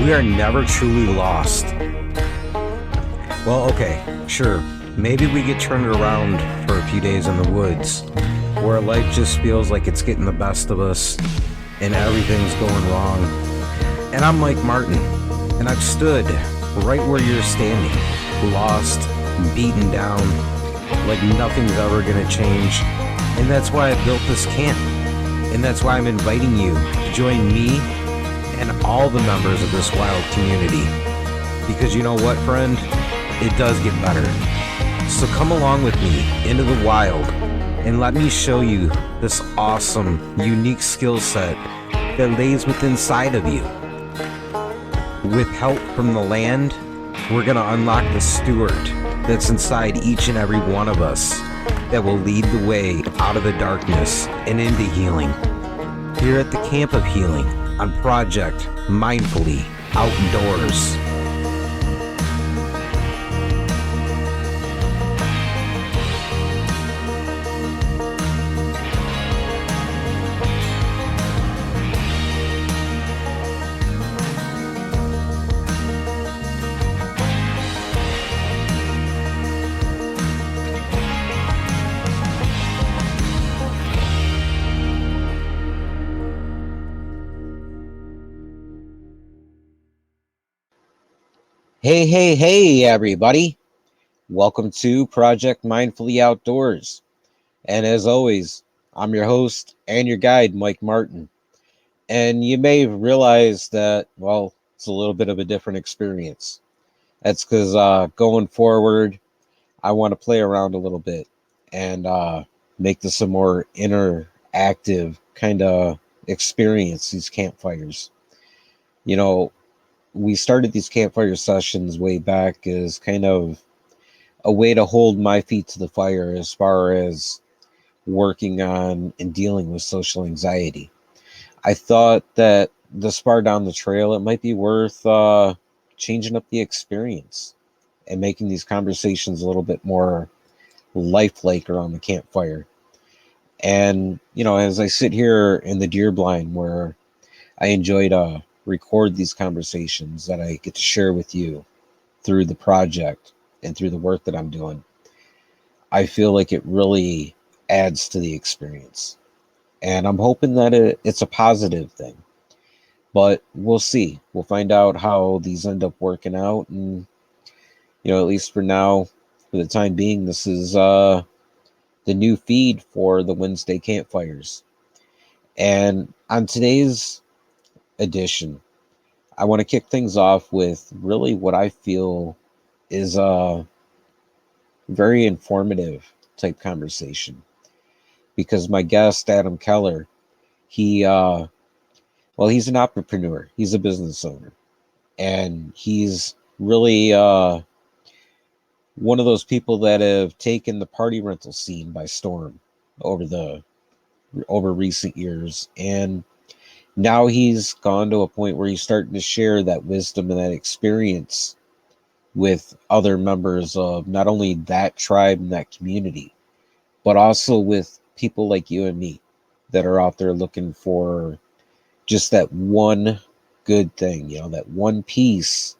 we are never truly lost. Well, okay, sure. Maybe we get turned around for a few days in the woods, where life just feels like it's getting the best of us and everything's going wrong. And I'm Mike Martin, and I've stood right where you're standing, lost, beaten down, like nothing's ever gonna change. And that's why I built this camp. And that's why I'm inviting you to join me and all the members of this wild community. Because you know what, friend? It does get better. So come along with me into the wild and let me show you this awesome, unique skill set that lays within inside of you. With help from the land, we're going to unlock the steward that's inside each and every one of us that will lead the way out of the darkness and into healing. Here at the Camp of Healing on Project Mindfully Outdoors. Hey, everybody. Welcome to Project Mindfully Outdoors. And as always, I'm your host and your guide, Mike Martin. And you may realize that, well, it's a little bit of a different experience. That's because going forward, I want to play around a little bit and make this a more interactive kind of experience, these campfires. You know, we started these campfire sessions way back as kind of a way to hold my feet to the fire as far as working on and dealing with social anxiety. I thought that this far down the trail, it might be worth changing up the experience and making these conversations a little bit more lifelike around the campfire. And, you know, as I sit here in the deer blind where I enjoy to record these conversations that I get to share with you through the project and through the work that I'm doing, I feel like it really adds to the experience. And I'm hoping that it's a positive thing. But we'll see. We'll find out how these end up working out. And, you know, at least for now, for the time being, this is the new feed for the Wednesday campfires. And on today's edition, I want to kick things off with really what I feel is a very informative type conversation, because my guest, Adam Keller, he's an entrepreneur. He's a business owner, and he's really one of those people that have taken the party rental scene by storm over recent years. And now he's gone to a point where he's starting to share that wisdom and that experience with other members of not only that tribe and that community, but also with people like you and me that are out there looking for just that one good thing, you know, that one piece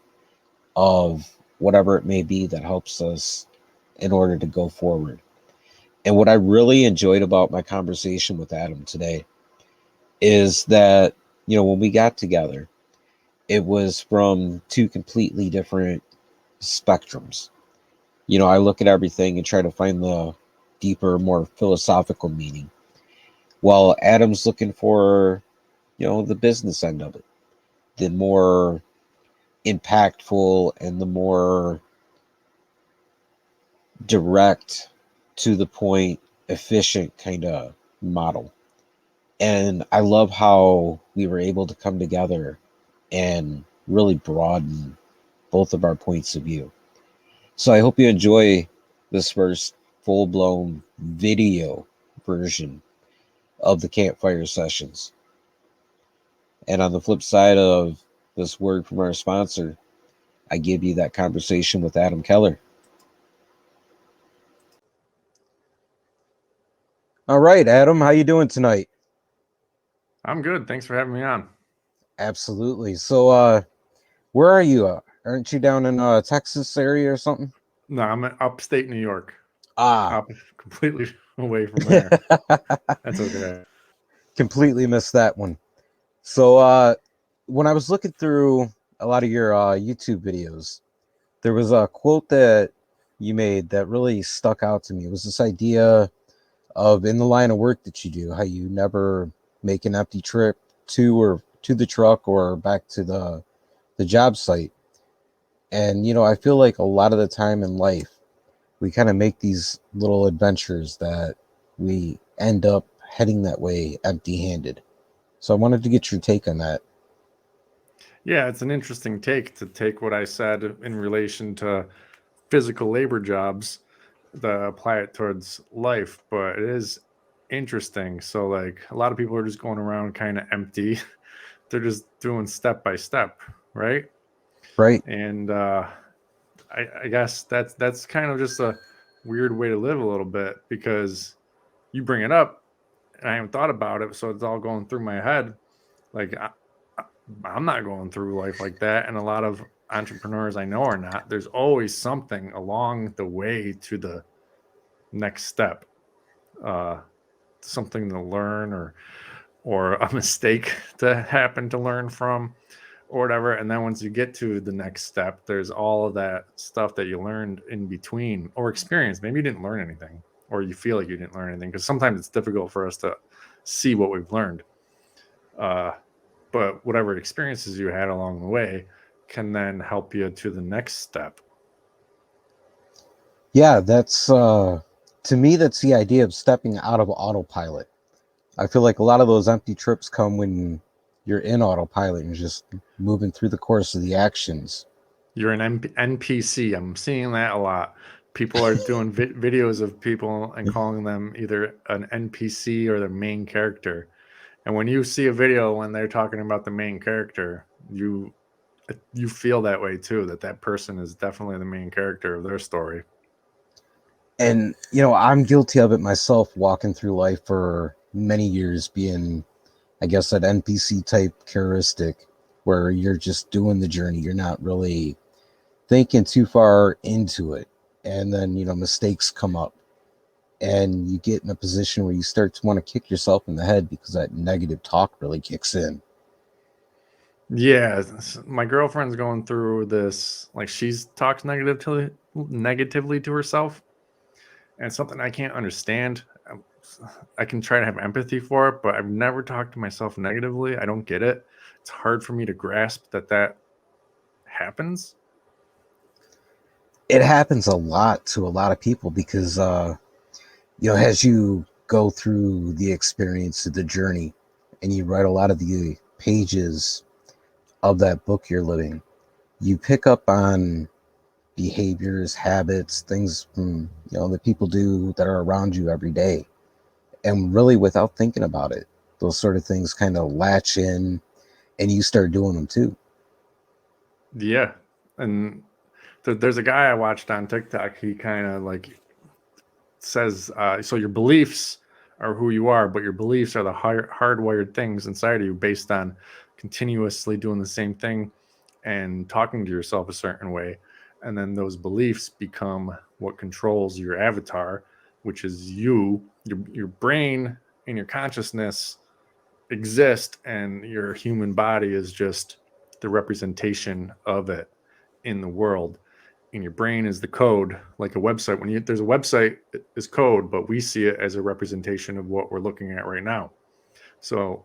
of whatever it may be that helps us in order to go forward. And what I really enjoyed about my conversation with Adam today is that, you know, when we got together, it was from two completely different spectrums. You know, I look at everything and try to find the deeper, more philosophical meaning, while Adam's looking for, you know, the business end of it, the more impactful and the more direct, to the point, efficient kind of model. And I love how we were able to come together and really broaden both of our points of view. So I hope you enjoy this first full-blown video version of the campfire sessions. And on the flip side of this word from our sponsor, I give you that conversation with Adam Keller. All right, Adam, how you doing tonight? I'm good. Thanks for having me on. Absolutely. So Where are you? Aren't you down in Texas area or something? No, I'm in upstate New York. Ah, Completely away from there. That's okay. completely missed that one. So when I was looking through a lot of your YouTube videos, there was a quote that you made that really stuck out to me. It was this idea of in the line of work that you do, how you never make an empty trip to the truck or back to the job site. And I feel like a lot of the time in life, we kind of make these little adventures that we end up heading that way empty-handed. So I wanted to get your take on that. Yeah, it's an interesting take to take what I said in relation to physical labor jobs to apply it towards life, but it is interesting. So, like, a lot of people are just going around kind of empty. They're just doing step by step, right? Right. And I guess that's kind of just a weird way to live a little bit because you bring it up and I haven't thought about it, so it's all going through my head. Like I'm not going through life like that, and a lot of entrepreneurs I know are not. There's always something along the way to the next step, uh, something to learn or a mistake to happen to learn from or whatever. And then once you get to the next step, there's all of that stuff that you learned in between or experience. Maybe you didn't learn anything or you feel like you didn't learn anything because sometimes it's difficult for us to see what we've learned. Uh, but whatever experiences you had along the way can then help you to the next step. Yeah, that's to me that's the idea of stepping out of autopilot. I feel like a lot of those empty trips come when you're in autopilot and just moving through the course of the actions. You're an NPC. I'm seeing that a lot. People are doing videos of people and calling them either an NPC or the main character. And when you see a video when they're talking about the main character, you feel that way too. That person is definitely the main character of their story. And I'm guilty of it myself, walking through life for many years being, I guess, that NPC type characteristic where you're just doing the journey. You're not really thinking too far into it. And then, mistakes come up and you get in a position where you start to want to kick yourself in the head because that negative talk really kicks in. Yeah, my girlfriend's going through this. Like she's talks negatively to herself, and it's something I can't understand. I can try to have empathy for it, but I've never talked to myself negatively. I don't get it. It's hard for me to grasp that happens. It happens a lot to a lot of people because, as you go through the experience of the journey and you write a lot of the pages of that book you're living, you pick up on behaviors, habits, things from, that people do that are around you every day. And really, without thinking about it, those sort of things kind of latch in and you start doing them too. Yeah, and there's a guy I watched on TikTok. He kind of like says, so your beliefs are who you are, but your beliefs are the hardwired things inside of you based on continuously doing the same thing and talking to yourself a certain way. And then those beliefs become what controls your avatar, which is you, your brain and your consciousness exist, and your human body is just the representation of it in the world. And your brain is the code, like a website. There's a website is code, but we see it as a representation of what we're looking at right now. So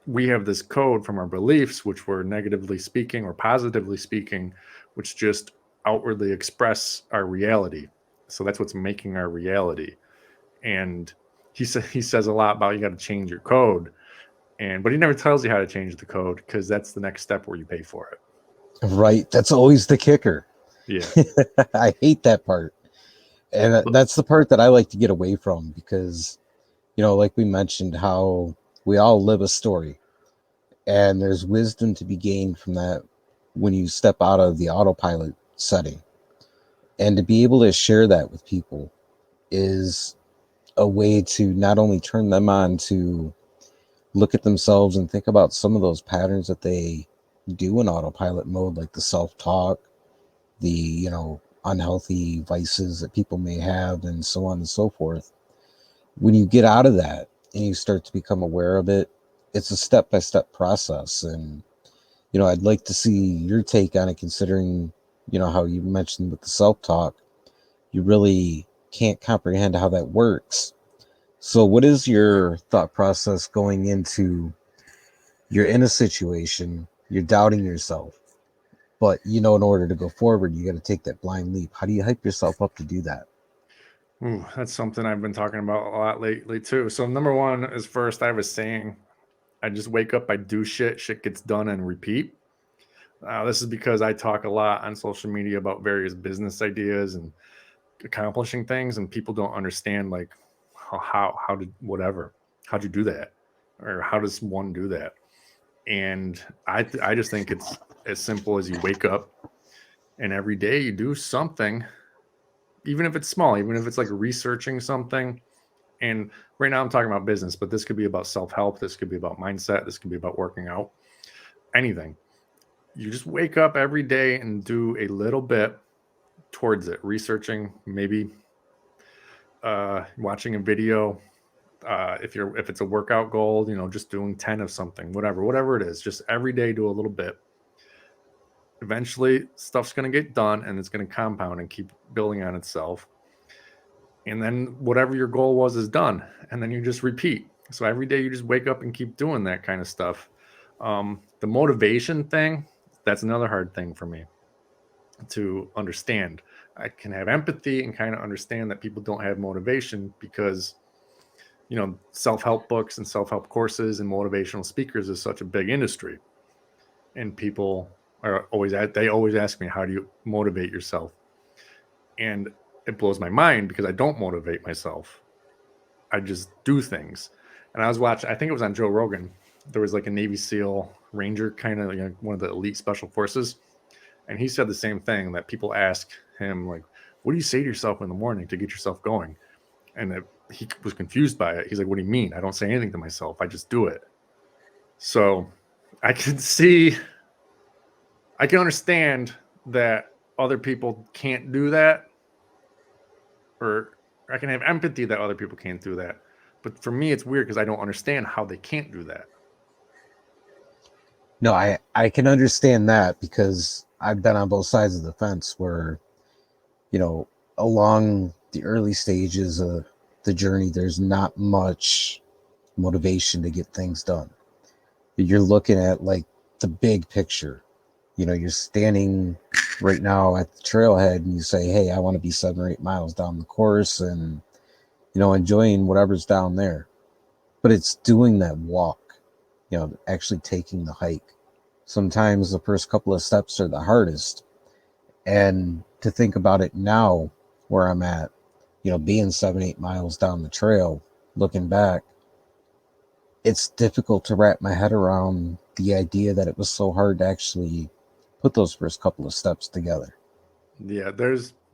we have this code from our beliefs, which we're negatively speaking or positively speaking, which just outwardly express our reality. So that's what's making our reality. And he says a lot about you got to change your code, but he never tells you how to change the code because that's the next step where you pay for it. Right. That's always the kicker. Yeah. I hate that part. And that's the part that I like to get away from because, like we mentioned, how we all live a story and there's wisdom to be gained from that when you step out of the autopilot setting. And to be able to share that with people is a way to not only turn them on to look at themselves and think about some of those patterns that they do in autopilot mode, like the self-talk, the, unhealthy vices that people may have, and so on and so forth. When you get out of that and you start to become aware of it, it's a step-by-step process. And, I'd like to see your take on it, considering, how you mentioned with the self-talk, you really can't comprehend how that works. So what is your thought process going into, you're in a situation, you're doubting yourself, but in order to go forward, you got to take that blind leap. How do you hype yourself up to do that? Ooh, that's something I've been talking about a lot lately too. So number one is, first, I was saying, I just wake up, I do shit gets done, and repeat. This is because I talk a lot on social media about various business ideas and accomplishing things, and people don't understand, like, how did whatever, how'd you do that, or how does one do that? And I just think it's as simple as you wake up and every day you do something, even if it's small, even if it's like researching something. And right now I'm talking about business, but this could be about self-help, this could be about mindset, this could be about working out, anything. You just wake up every day and do a little bit towards it, researching, maybe watching a video. If it's a workout goal, just doing 10 of something, whatever it is, just every day do a little bit. Eventually stuff's going to get done, and it's going to compound and keep building on itself. And then whatever your goal was is done, and then you just repeat. So every day you just wake up and keep doing that kind of stuff. The motivation thing, that's another hard thing for me to understand. I can have empathy and kind of understand that people don't have motivation because, self-help books and self-help courses and motivational speakers is such a big industry. And people they always ask me, how do you motivate yourself? And it blows my mind because I don't motivate myself. I just do things. And I was watching, I think it was on Joe Rogan. There was like a Navy SEAL Ranger, kind of, one of the elite special forces. And he said the same thing, that people ask him, like, what do you say to yourself in the morning to get yourself going? And he was confused by it. He's like, what do you mean? I don't say anything to myself. I just do it. So I can understand that other people can't do that, or I can have empathy that other people can't do that. But for me, it's weird because I don't understand how they can't do that. No, I can understand that, because I've been on both sides of the fence where, along the early stages of the journey, there's not much motivation to get things done. You're looking at like the big picture. You're standing right now at the trailhead and you say, hey, I want to be 7 or 8 miles down the course and, enjoying whatever's down there. But it's doing that walk, actually taking the hike. Sometimes the first couple of steps are the hardest. And to think about it now, where I'm at, being 7, 8 miles down the trail, looking back, it's difficult to wrap my head around the idea that it was so hard to actually put those first couple of steps together. Yeah,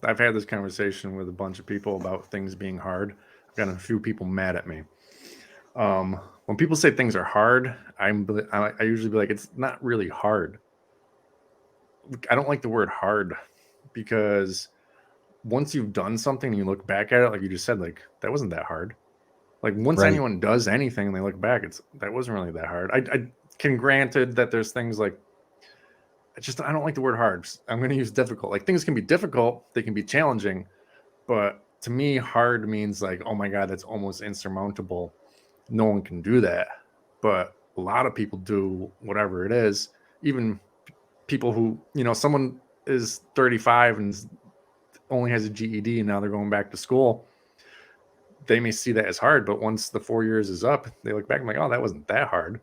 I've had this conversation with a bunch of people about things being hard. I've gotten a few people mad at me. When people say things are hard, I usually be like, it's not really hard. I don't like the word hard because once you've done something and you look back at it, like you just said, like, that wasn't that hard. Like, once Right. anyone does anything and they look back, that wasn't really that hard. I can granted that there's things like, I don't like the word hard. I'm going to use difficult. Like, things can be difficult, they can be challenging, but to me, hard means like, oh my God, that's almost insurmountable. No one can do that. But a lot of people do whatever it is. Even people who, someone is 35 and only has a GED and now they're going back to school. They may see that as hard, but once the 4 years is up, they look back and like, oh, that wasn't that hard.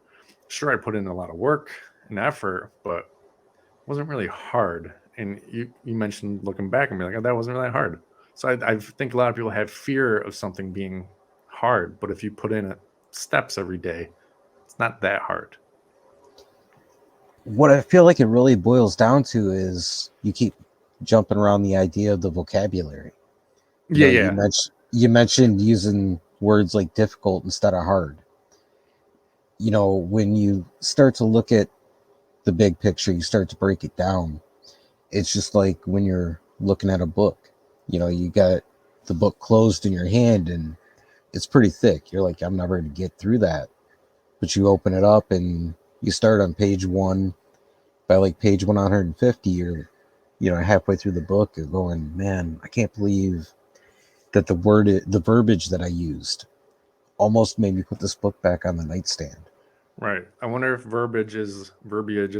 Sure, I put in a lot of work and effort, but it wasn't really hard. And you mentioned looking back and be like, oh, that wasn't really hard. So I think a lot of people have fear of something being hard, but if you put in steps every day, it's not that hard. What I feel like it really boils down to is you keep jumping around the idea of the vocabulary. Yeah, You yeah. mentioned using words like difficult instead of hard. When you start to look at the big picture, you start to break it down. It's just like when you're looking at a book. You got the book closed in your hand and it's pretty thick. You're like, I'm never going to get through that. But you open it up and you start on page one. By like page 150, you're, halfway through the book, you're going, man, I can't believe that the verbiage that I used almost made me put this book back on the nightstand. Right. I wonder if verbiage is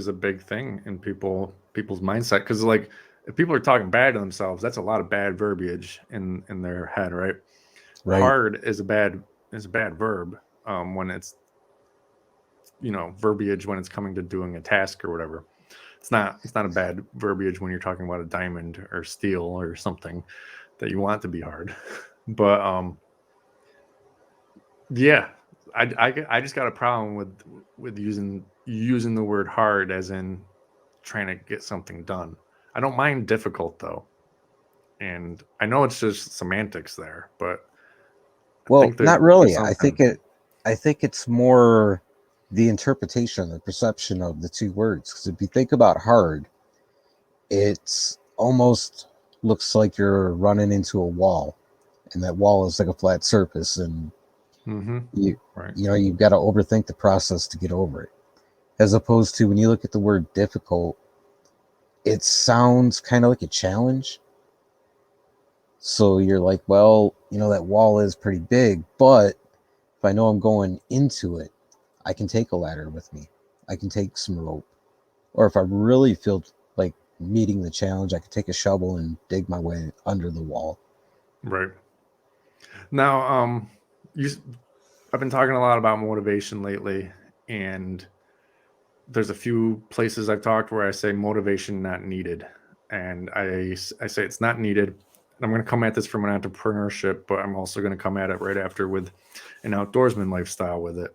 a big thing in people's mindset, because like if people are talking bad to themselves, that's a lot of bad verbiage in their head, right? Right. Hard is a bad verb when it's verbiage when it's coming to doing a task or whatever. It's not a bad verbiage when you're talking about a diamond or steel or something that you want to be hard. But yeah, I just got a problem with using the word hard as in trying to get something done. I don't mind difficult though, and I know it's just semantics there, but I Well, think not there's really. something. I think it's more the interpretation, the perception of the two words. Because if you think about hard, it's almost looks like you're running into a wall, and that wall is like a flat surface, and Mm-hmm. you Right. you've got to overthink the process to get over it. As opposed to when you look at the word difficult, it sounds kind of like a challenge. So you're like, well, that wall is pretty big, but if I know I'm going into it, I can take a ladder with me. I can take some rope. Or if I really feel like meeting the challenge, I can take a shovel and dig my way under the wall. Right. Now, you I've been talking a lot about motivation lately, and there's a few places I've talked where I say motivation not needed, and I say it's not needed. I'm going to come at this from an entrepreneurship, but I'm also going to come at it right after with an outdoorsman lifestyle with it.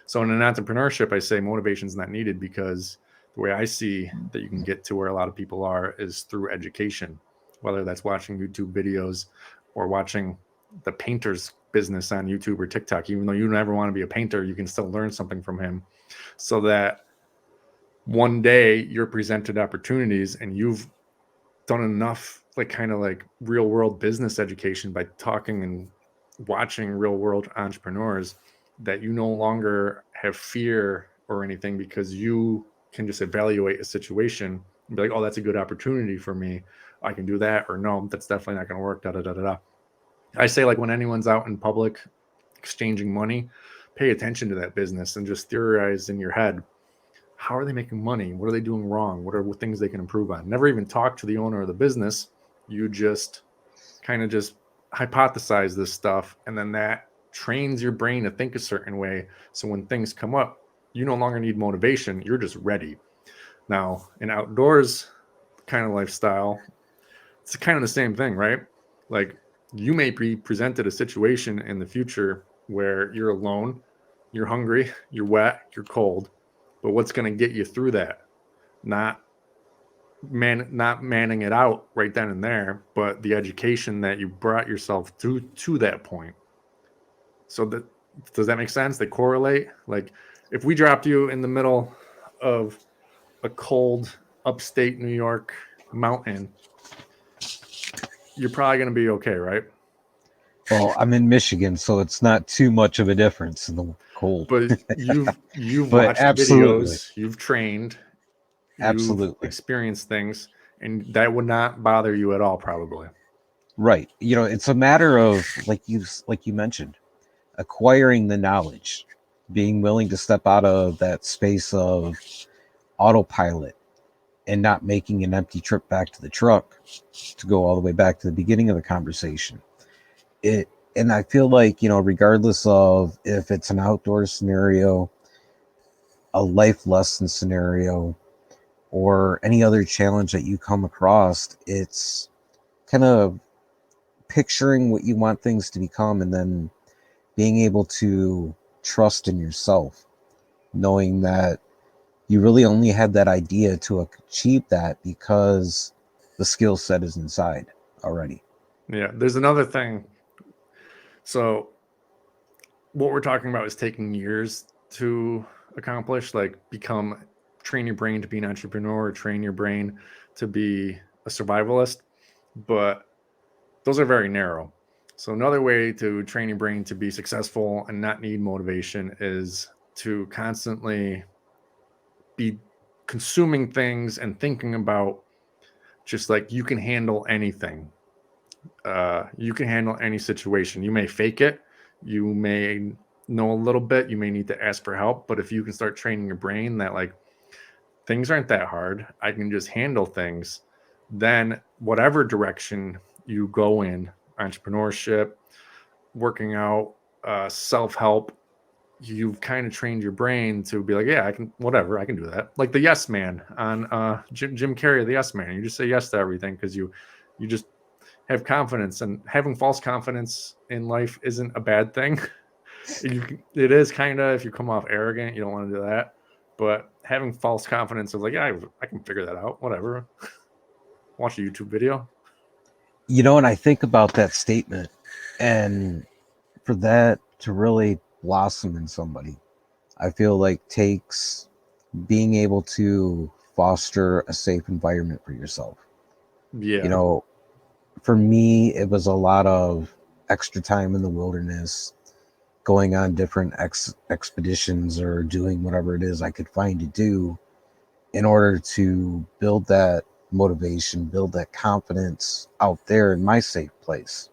So in an entrepreneurship, I say motivation is not needed because the way I see that you can get to where a lot of people are is through education, whether that's watching YouTube videos or watching the painter's business on YouTube or TikTok. Even though you never want to be a painter, you can still learn something from him, so that one day you're presented opportunities and you've done enough like kind of like real world business education by talking and watching real world entrepreneurs, that you no longer have fear or anything, because you can just evaluate a situation and be like, oh, that's a good opportunity for me, I can do that, or no, that's definitely not going to work, da da da da da. I say, like, when anyone's out in public exchanging money, pay attention to that business and just theorize in your head, how are they making money? What are they doing wrong? What are things they can improve on? Never even talk to the owner of the business. You just kind of just hypothesize this stuff, and then that trains your brain to think a certain way. So when things come up, you no longer need motivation. You're just ready. Now, an outdoors kind of lifestyle, it's kind of the same thing, right? Like, you may be presented a situation in the future where you're alone, you're hungry, you're wet, you're cold. But what's going to get you through that? Not not manning it out right then and there, but the education that you brought yourself to that point. So that, does that make sense? They correlate. Like, if we dropped you in the middle of a cold upstate New York mountain, you're probably going to be okay, right? Well, I'm in Michigan, so it's not too much of a difference in the cold. But you've But watched absolutely, videos, you've trained, you've absolutely. experienced things, and that would not bother you at all, probably. Right. It's a matter of like you mentioned, acquiring the knowledge, being willing to step out of that space of autopilot and not making an empty trip back to the truck, to go all the way back to the beginning of the conversation. It and I feel like, regardless of if it's an outdoor scenario, a life lesson scenario, or any other challenge that you come across, it's kind of picturing what you want things to become and then being able to trust in yourself, knowing that you really only had that idea to achieve that because the skill set is inside already. Yeah, there's another thing. So what we're talking about is taking years to accomplish, like become train your brain to be an entrepreneur or train your brain to be a survivalist, but those are very narrow. So another way to train your brain to be successful and not need motivation is to constantly be consuming things and thinking about just like you can handle anything. You can handle any situation. You may fake it. You may know a little bit. You may need to ask for help. But if you can start training your brain that like things aren't that hard, I can just handle things, then whatever direction you go in, entrepreneurship, working out, self-help, you've kind of trained your brain to be like, yeah, I can, whatever, I can do that. Like the yes man on Jim Carrey, the yes man. You just say yes to everything because you just have confidence, and having false confidence in life isn't a bad thing. It is kind of, if you come off arrogant, you don't want to do that. But having false confidence of like, yeah, I can figure that out, whatever. Watch a YouTube video. And I think about that statement, and for that to really blossom in somebody, I feel like takes being able to foster a safe environment for yourself. You Yeah. know, for me, it was a lot of extra time in the wilderness, going on different expeditions or doing whatever it is I could find to do in order to build that motivation, build that confidence out there in my safe place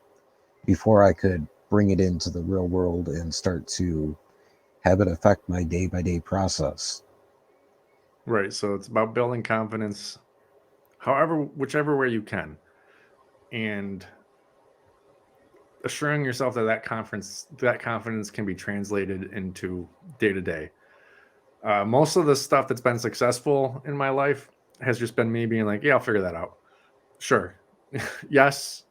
before I could bring it into the real world and start to have it affect my day by day process. Right. So it's about building confidence, however, whichever way you can, and assuring yourself that that confidence can be translated into day to day. Most of the stuff that's been successful in my life has just been me being like, yeah, I'll figure that out. Sure. Yes.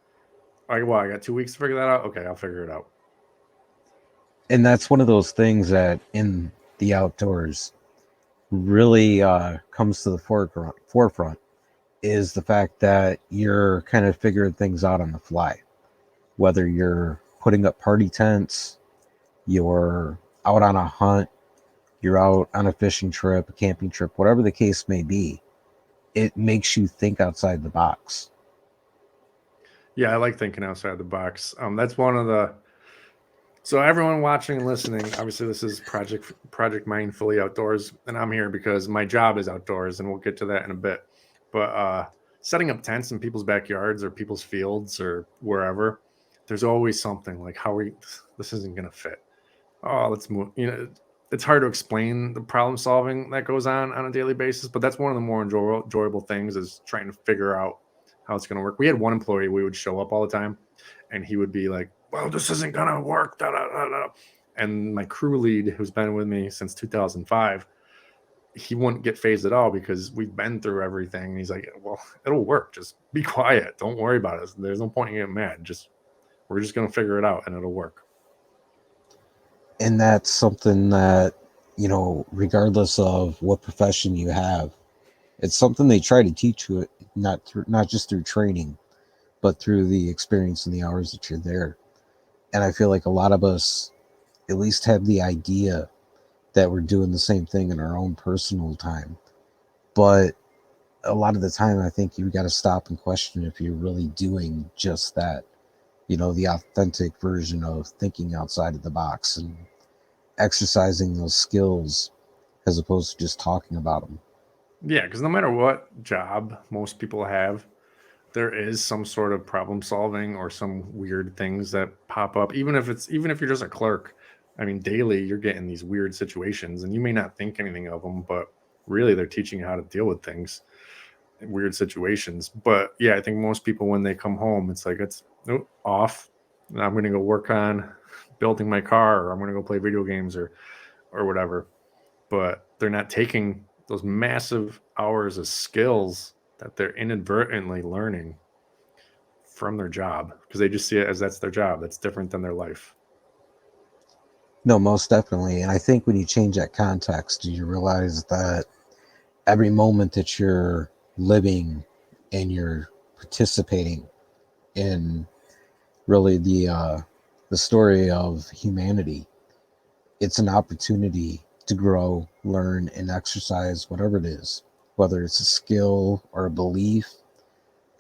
I got 2 weeks to figure that out. Okay, I'll figure it out. And that's one of those things that in the outdoors really comes to the forefront is the fact that you're kind of figuring things out on the fly. Whether you're putting up party tents, you're out on a hunt, you're out on a fishing trip, a camping trip, whatever the case may be, it makes you think outside the box. Yeah, I like thinking outside the box. That's one of the. So everyone watching and listening, obviously this is Project Mindfully Outdoors, and I'm here because my job is outdoors, and we'll get to that in a bit. But setting up tents in people's backyards or people's fields or wherever, there's always something like, how are you, this isn't going to fit. Oh, let's move. It's hard to explain the problem solving that goes on a daily basis, but that's one of the more enjoyable things is trying to figure out how it's going to work. We had one employee, we would show up all the time, and he would be like, well, this isn't going to work. Da, da, da, da. And my crew lead, who's been with me since 2005, he wouldn't get phased at all because we've been through everything. And he's like, well, it'll work. Just be quiet. Don't worry about it. There's no point in getting mad. We're just going to figure it out and it'll work. And that's something that, regardless of what profession you have, it's something they try to teach you, not just through training, but through the experience and the hours that you're there. And I feel like a lot of us at least have the idea that we're doing the same thing in our own personal time. But a lot of the time, I think you got to stop and question if you're really doing just that, the authentic version of thinking outside of the box and exercising those skills as opposed to just talking about them. Yeah, because no matter what job most people have, there is some sort of problem solving or some weird things that pop up. Even if you're just a clerk, I mean, daily you're getting these weird situations, and you may not think anything of them, but really they're teaching you how to deal with things, weird situations. But yeah, I think most people when they come home, it's like it's off. And I'm going to go work on building my car, or I'm going to go play video games, or whatever. But they're not taking those massive hours of skills that they're inadvertently learning from their job because they just see it as that's their job. That's different than their life. No, most definitely. And I think when you change that context, you realize that every moment that you're living and you're participating in really the story of humanity, it's an opportunity to grow, learn, and exercise whatever it is, whether it's a skill or a belief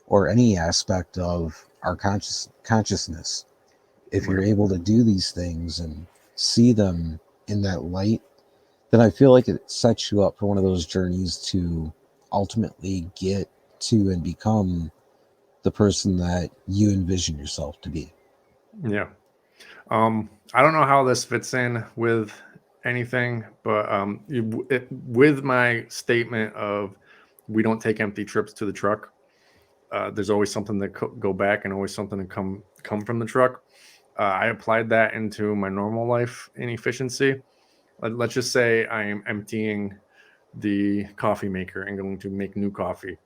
or any aspect of our consciousness. If you're Right. able to do these things and see them in that light, then I feel like it sets you up for one of those journeys to ultimately get to and become the person that you envision yourself to be. Yeah. I don't know how this fits in with anything, but with my statement of we don't take empty trips to the truck. There's always something that go back and always something to come from the truck. I applied that into my normal life in efficiency. Let's just say I am emptying the coffee maker and going to make new coffee.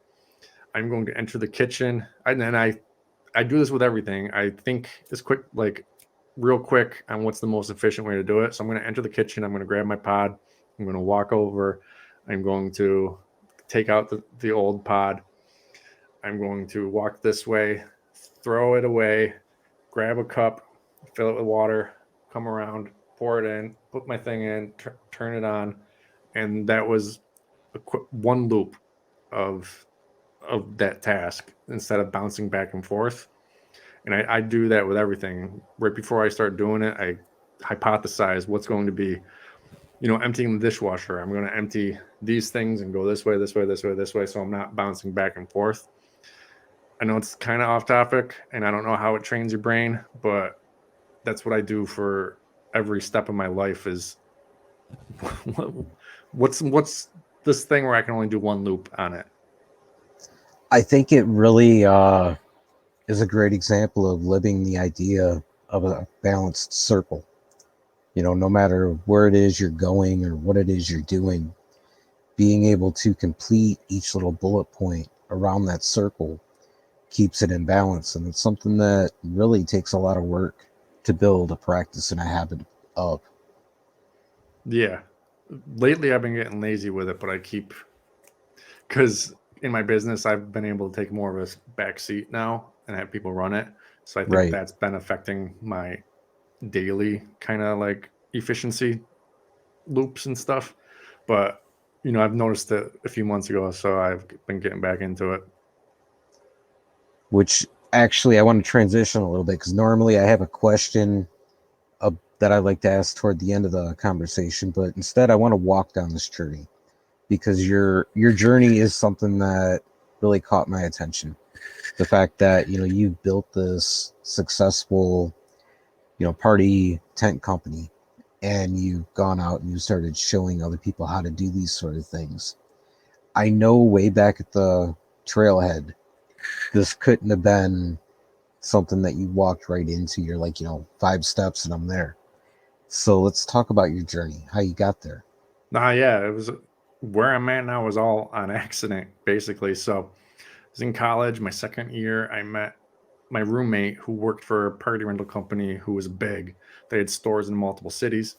I'm going to enter the kitchen, and then I do this with everything. I think it's quick, like real quick on what's the most efficient way to do it. So I'm going to enter the kitchen. I'm going to grab my pod. I'm going to walk over. I'm going to take out the old pod. I'm going to walk this way, throw it away, grab a cup, fill it with water, come around, pour it in, put my thing in, turn it on. And that was one loop of that task instead of bouncing back and forth. And I do that with everything. Right before I start doing it, I hypothesize what's going to be, emptying the dishwasher. I'm going to empty these things and go this way, this way, this way, this way. So I'm not bouncing back and forth. I know it's kind of off topic and I don't know how it trains your brain, but that's what I do for every step of my life is what's this thing where I can only do one loop on it. I think it really is a great example of living the idea of a balanced circle. No matter where it is you're going or what it is you're doing, being able to complete each little bullet point around that circle keeps it in balance. And it's something that really takes a lot of work to build a practice and a habit of. Yeah. Lately I've been getting lazy with it, but because in my business I've been able to take more of a back seat now and have people run it. So I think Right. that's been affecting my daily kind of like efficiency loops and stuff. But I've noticed it a few months ago, so I've been getting back into it. Which actually I want to transition a little bit because normally I have a question that I like to ask toward the end of the conversation, but instead I want to walk down this journey because your journey is something that really caught my attention. The fact that you've built this successful party tent company, and you've gone out and you started showing other people how to do these sort of things. I know way back at the trailhead, this couldn't have been something that you walked right into. You're like, 5 steps and I'm there. So let's talk about your journey, how you got there. Nah, yeah, it was where I'm at now was all on accident, basically. So I was in college, my second year. I met my roommate who worked for a party rental company who was big. They had stores in multiple cities.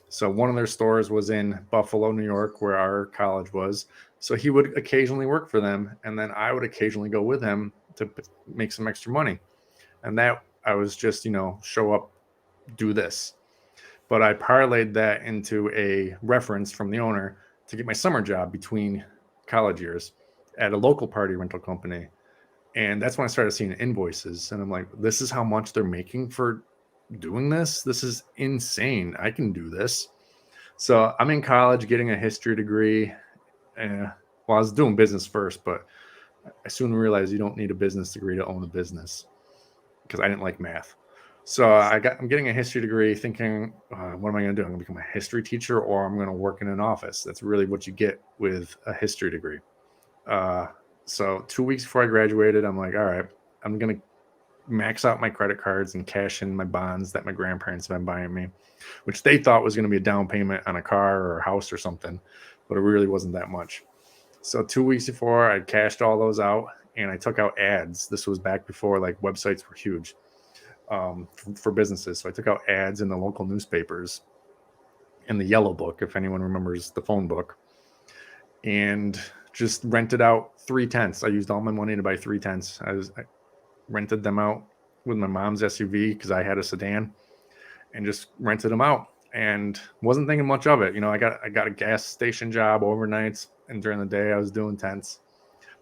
So one of their stores was in Buffalo, New York, where our college was. So he would occasionally work for them, and then I would occasionally go with him to make some extra money. And that I was just, show up, do this. But I parlayed that into a reference from the owner to get my summer job between college years at a local party rental company. And that's when I started seeing invoices. And I'm like, this is how much they're making for doing this. This is insane. I can do this. So I'm in college getting a history degree. Well, I was doing business first, but I soon realized you don't need a business degree to own a business because I didn't like math. So I'm getting a history degree thinking, what am I going to do? I'm going to become a history teacher or I'm going to work in an office. That's really what you get with a history degree. So 2 weeks before I graduated, I'm like, all right, I'm going to max out my credit cards and cash in my bonds that my grandparents have been buying me, which they thought was going to be a down payment on a car or a house or something, but it really wasn't that much. So 2 weeks before I cashed all those out and I took out ads. This was back before like websites were huge for businesses. So I took out ads in the local newspapers in the yellow book, if anyone remembers the phone book, and just rented out 3 tents. I used all my money to buy 3 tents. I rented them out with my mom's SUV because I had a sedan and just rented them out. and wasn't thinking much of it. I got a gas station job overnights, and during the day I was doing tents.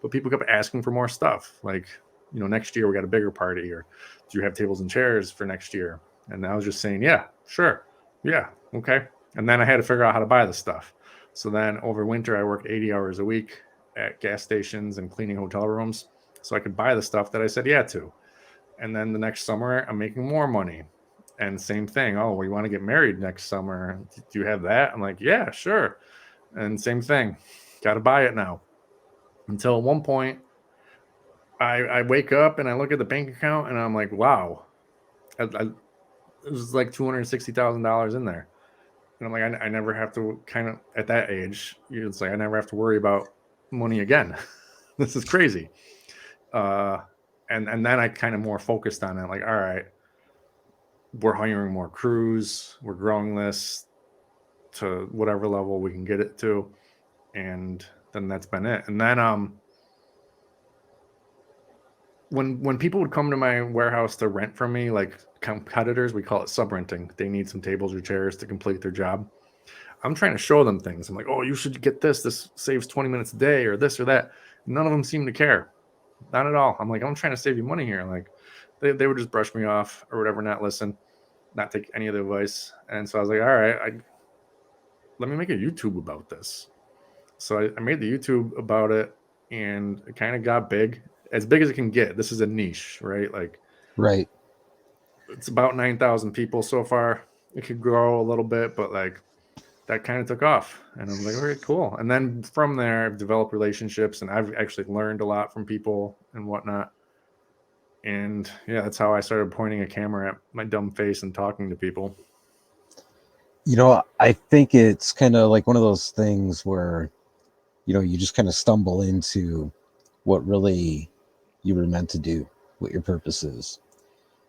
But people kept asking for more stuff, like, next year we got a bigger party, or do you have tables and chairs for next year? And I was just saying, yeah, sure, yeah, okay. And then I had to figure out how to buy the stuff. So then over winter I worked 80 hours a week at gas stations and cleaning hotel rooms so I could buy the stuff that I said yeah to. And then the next summer I'm making more money. And same thing. Oh, well, you want to get married next summer? Do you have that? I'm like, yeah, sure. And same thing. Got to buy it now. Until at one point, I wake up and I look at the bank account and I'm like, wow, it was like $260,000 in there. And I'm like, I never have to kind of, at that age, it's like I never have to worry about money again. This is crazy. Uh, and then I kind of more focused on it. Like, all right, we're hiring more crews. We're growing this to whatever level we can get it to. And then that's been it. And then, when people would come to my warehouse to rent from me, like competitors, we call it subrenting. They need some tables or chairs to complete their job. I'm trying to show them things. I'm like, oh, you should get this. This saves 20 minutes a day, or this or that. None of them seem to care. Not at all. I'm like, I'm trying to save you money here. Like, they would just brush me off or whatever, not listen, not take any of the advice. And so I was like, all right, let me make a YouTube about this. So I made the YouTube about it, and it kind of got as big as it can get. This is a niche, right? Like, Right. it's about 9,000 people so far. It could grow a little bit, but like that kind of took off. And I'm like, all right, cool. And then from there, I've developed relationships, and I've actually learned a lot from people and whatnot. And yeah, that's how I started pointing a camera at my dumb face and talking to people. I think it's kind of like one of those things where, you just kind of stumble into what really you were meant to do, what your purpose is.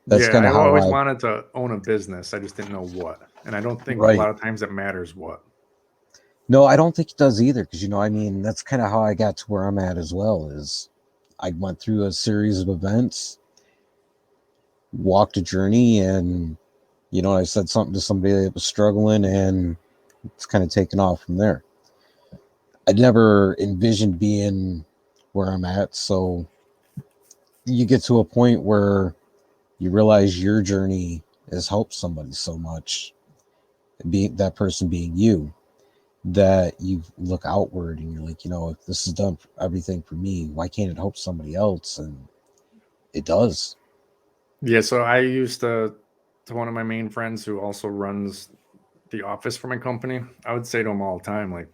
That's Yeah, kind I of how always I, wanted to own a business. I just didn't know what. And I don't think a right. lot of times it matters what. No, I don't think it does either. Cause I mean, that's kind of how I got to where I'm at as well is I went through a series of events, walked a journey, and, I said something to somebody that was struggling, and it's kind of taken off from there. I never envisioned being where I'm at. So you get to a point where you realize your journey has helped somebody so much, being that person being you, that you look outward and you're like, if this has done everything for me, why can't it help somebody else? And it does. Yeah, so I used to one of my main friends who also runs the office for my company. I would say to him all the time, like,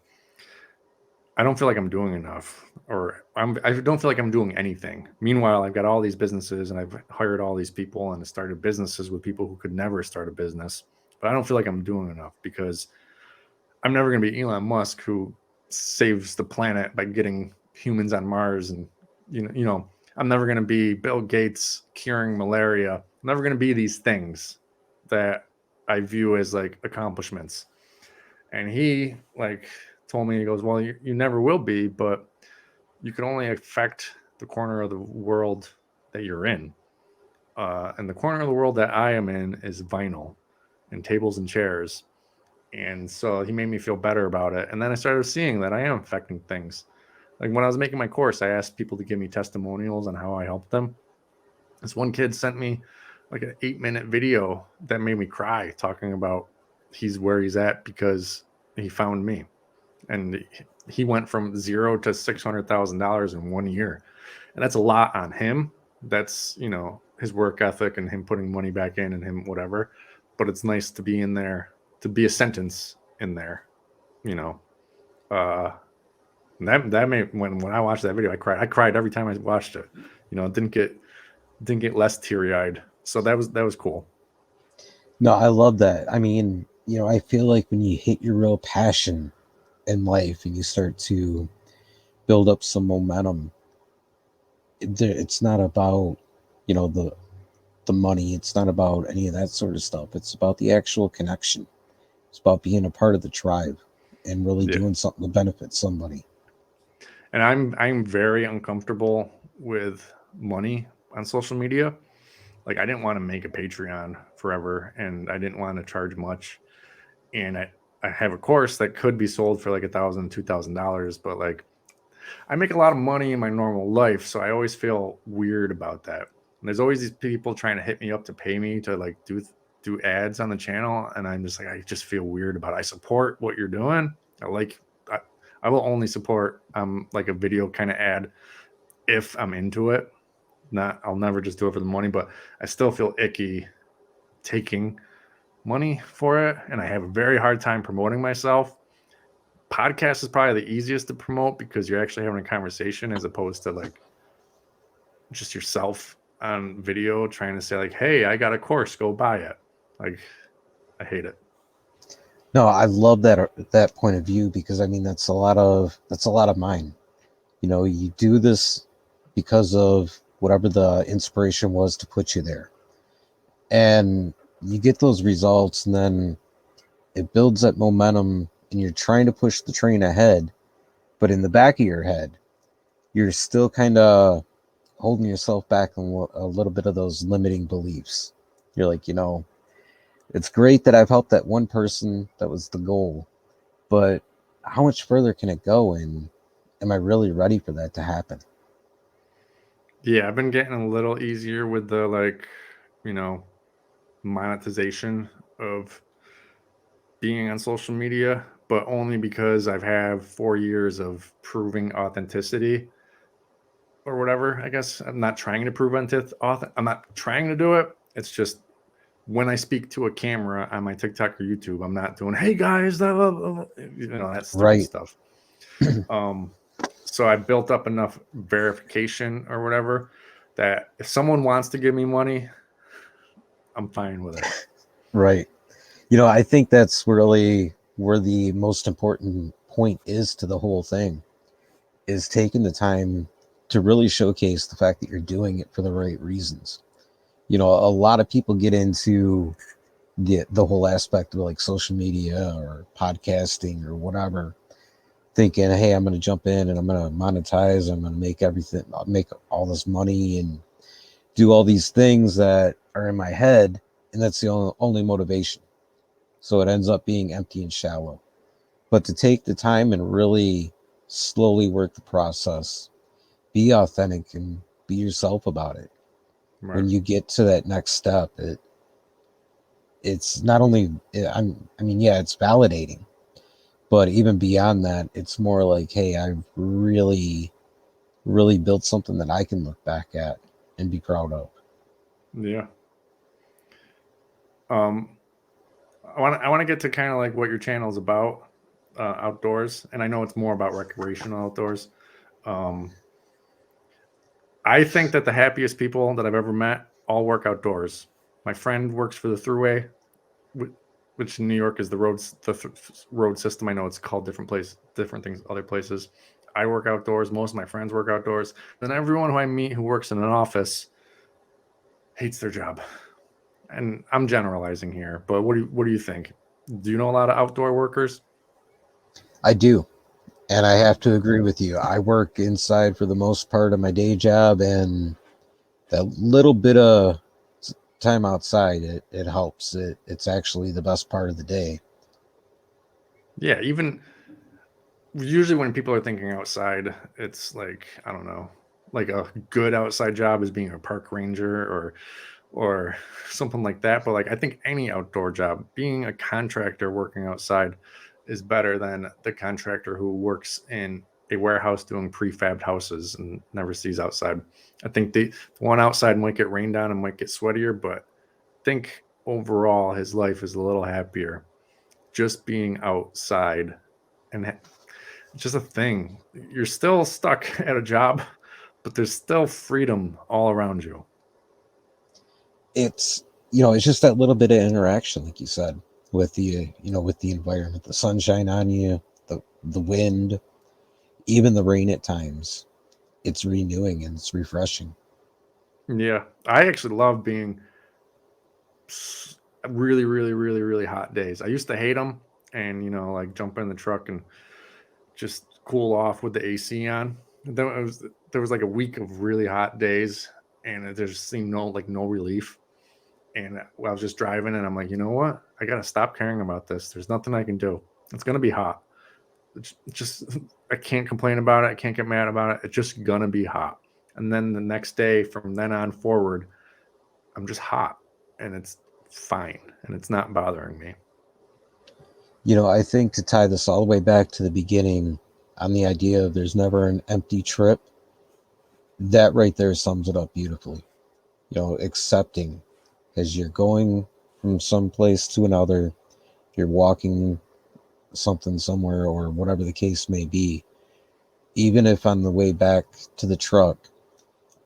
I don't feel like I'm doing enough, or I don't feel like I'm doing anything. Meanwhile, I've got all these businesses and I've hired all these people and started businesses with people who could never start a business. But I don't feel like I'm doing enough because I'm never going to be Elon Musk who saves the planet by getting humans on Mars, and I'm never going to be Bill Gates curing malaria. I'm never going to be these things that I view as like accomplishments. And he like told me, he goes, well, you never will be, but you can only affect the corner of the world that you're in. And the corner of the world that I am in is vinyl and tables and chairs. And so he made me feel better about it. And then I started seeing that I am affecting things. Like when I was making my course, I asked people to give me testimonials on how I helped them. This one kid sent me like an 8-minute video that made me cry, talking about he's where he's at because he found me. And he went from zero to $600,000 in 1 year. And that's a lot on him. That's, his work ethic and him putting money back in and him whatever. But it's nice to be in there, to be a sentence in there, you know. Uh that made, when I watched that video, I cried. I cried every time I watched it. It didn't get less teary-eyed. So that was cool. No, I love that. I mean, I feel like when you hit your real passion in life and you start to build up some momentum, it's not about, the money. It's not about any of that sort of stuff. It's about the actual connection. It's about being a part of the tribe and really Yeah. doing something to benefit somebody. And I'm very uncomfortable with money on social media. Like, I didn't want to make a Patreon forever, and I didn't want to charge much. and I have a course that could be sold for like $1,000, $2,000, but like I make a lot of money in my normal life, so I always feel weird about that. And there's always these people trying to hit me up to pay me to like do ads on the channel, and I'm just like, I just feel weird about it. I support what you're doing. I, I will only support like a video kind of ad if I'm into it. Not I'll never just do it for the money, but I still feel icky taking money for it, and I have a very hard time promoting myself. Podcast is probably the easiest to promote because you're actually having a conversation as opposed to like just yourself on video trying to say like, hey, I got a course, go buy it. Like, I hate it. No, I love that point of view, because I mean that's a lot of mine. You do this because of whatever the inspiration was to put you there, and you get those results, and then it builds that momentum, and you're trying to push the train ahead, but in the back of your head you're still kind of holding yourself back on a little bit of those limiting beliefs. You're like, it's great that I've helped that one person, that was the goal, but how much further can it go, and am I really ready for that to happen? Yeah, I've been getting a little easier with the like, you know, monetization of being on social media, but only because I've had 4 years of proving authenticity or whatever. I guess I'm not trying to prove I'm not trying to do it. It's just when I speak to a camera on my TikTok or YouTube, I'm not doing, hey guys, that stupid Right. stuff. Um, so I built up enough verification or whatever that if someone wants to give me money, I'm fine with it. Right. I think that's really where the most important point is to the whole thing, is taking the time to really showcase the fact that you're doing it for the right reasons. A lot of people get into the whole aspect of like social media or podcasting or whatever, thinking, hey, I'm going to jump in and I'm going to monetize, I'm going to make everything, make all this money and do all these things that are in my head, and that's the only motivation. So it ends up being empty and shallow. But to take the time and really slowly work the process, be authentic and be yourself about it. Right. When you get to that next step, it's not only I mean, yeah, it's validating, but even beyond that, it's more like, hey, I've really built something that I can look back at and be proud of. Yeah. Um, I want to get to kind of like what your channel is about, outdoors, and I know it's more about recreational outdoors. Um, I think that the happiest people that I've ever met all work outdoors. My friend works for the Thruway, which in New York is road system. I know it's called different things, other places. I work outdoors. Most of my friends work outdoors. Then everyone who I meet who works in an office hates their job. And I'm generalizing here, but what do you think? Do you know a lot of outdoor workers? I do. And I have to agree with you. I work inside for the most part of my day job, and that little bit of time outside, it helps. It's actually the best part of the day. Yeah, even usually when people are thinking outside, it's like, I don't know, like a good outside job is being a park ranger or something like that. But like I think any outdoor job, being a contractor working outside is better than the contractor who works in a warehouse doing prefabbed houses and never sees outside. I think the one outside might get rained on and might get sweatier, but I think overall his life is a little happier just being outside. And it's just a thing. You're still stuck at a job, but there's still freedom all around you. It's just that little bit of interaction, like you said, with the environment, the sunshine on you, the wind, even the rain at times. It's renewing and it's refreshing. Yeah, I actually love being really, really, really, really hot days. I used to hate them, and like jump in the truck and just cool off with the AC on. There was like a week of really hot days, and there just seemed no relief. And I was just driving, and I'm like, you know what? I got to stop caring about this. There's nothing I can do. It's going to be hot. It's just, I can't complain about it. I can't get mad about it. It's just going to be hot. And then the next day, from then on forward, I'm just hot, and it's fine, and it's not bothering me. I think to tie this all the way back to the beginning on the idea of there's never an empty trip, that right there sums it up beautifully. Accepting as you're going from some place to another, if you're walking something somewhere or whatever the case may be, even if on the way back to the truck,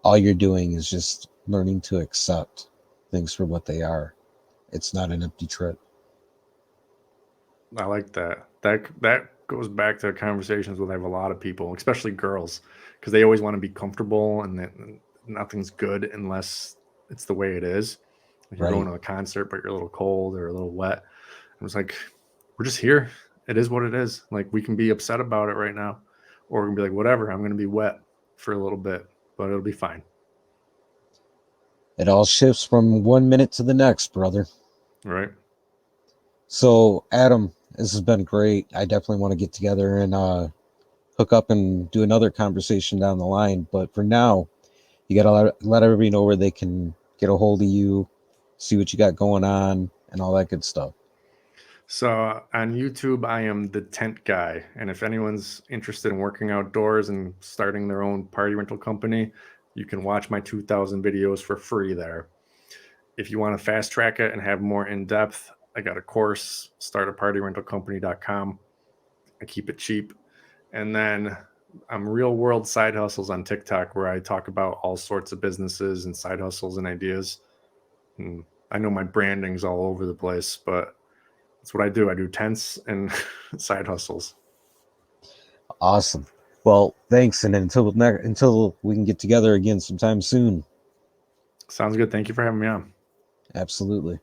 all you're doing is just learning to accept things for what they are. It's not an empty trip. I like that. That goes back to conversations with I have a lot of people, especially girls, because they always want to be comfortable, and that nothing's good unless it's the way it is. Like you're Right. going to a concert, but you're a little cold or a little wet. And it's like, we're just here. It is what it is. Like, we can be upset about it right now, or we can be like, whatever, I'm going to be wet for a little bit, but it'll be fine. It all shifts from 1 minute to the next, brother. Right. So, Adam, this has been great. I definitely want to get together and hook up and do another conversation down the line. But for now, you got to let everybody know where they can get a hold of you, see what you got going on, and all that good stuff. So on YouTube, I am the tent guy. And if anyone's interested in working outdoors and starting their own party rental company, you can watch my 2000 videos for free there. If you want to fast track it and have more in depth, I got a course, startapartyrentalcompany.com. I keep it cheap. And then I'm Real World Side Hustles on TikTok, where I talk about all sorts of businesses and side hustles and ideas. And I know my branding's all over the place, but that's what I do. I do tents and side hustles. Awesome. Well, thanks, and until we can get together again sometime soon. Sounds good. Thank you for having me on. Absolutely.